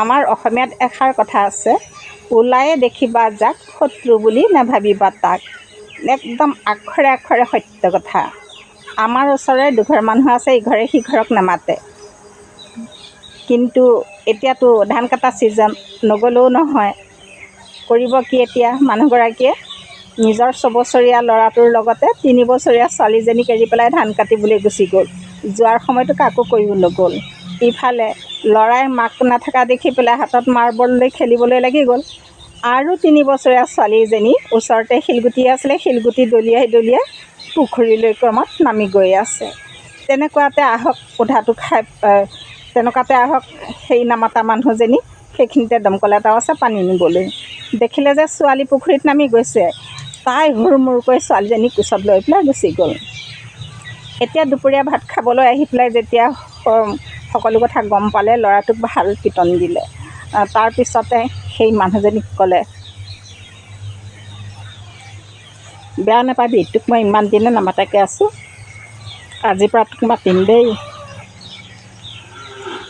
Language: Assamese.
আমাৰ অসমীয়াত এষাৰ কথা আছে, ওলায়ে দেখিবা যাক শত্ৰু বুলি নাভাবিবা তাক। একদম আখৰে আখৰে সত্য কথা। আমাৰ ওচৰৰে দুঘৰ মানুহ আছে, ইঘৰে সিঘৰক নামাতে, কিন্তু এতিয়াতো ধান কটা ছিজন, নগ'লেও নহয়। কৰিব কি এতিয়া? মানুহগৰাকীয়ে নিজৰ 6 বছৰীয়া ল'ৰাটোৰ লগতে 3 বছৰীয়া ছোৱালীজনীক এৰি পেলাই ধান কাটিবলৈ গুচি গ'ল। যোৱাৰ সময়তো কাকো কৈও নগ'ল। ইফালে ল'ৰাই মাক নাথাকা দেখি পেলাই হাতত মাৰ্বল লৈ খেলিবলৈ লাগি গ'ল। আৰু 3 বছৰীয়া ছোৱালীজনী ওচৰতে শিলগুটি আছিলে, শিলগুটি দলিয়াই দলিয়াই পুখুৰীলৈ ক্ৰমত নামি গৈ আছে। তেনেকুৱাতে আহক সেই নামাতা মানুহজনী সেইখিনিতে দমকল এটাও আছে পানী নিবলৈ। দেখিলে যে ছোৱালী পুখুৰীত নামি গৈছে, তাই হুৰমুৰকৈ ছোৱালীজনীক কোচত লৈ পেলাই গুচি গ'ল। এতিয়া দুপৰীয়া ভাত খাবলৈ আহি পেলাই যেতিয়া সকলো কথা গম পালে, ল'ৰাটোক ভাল পিটন দিলে। তাৰপিছতে সেই মানুহজনীক ক'লে, বেয়া নাপাবি, তোক মই ইমান দিনে নামাতাকৈ আছোঁ, আজিৰ পৰা তোক মাতিম দেই।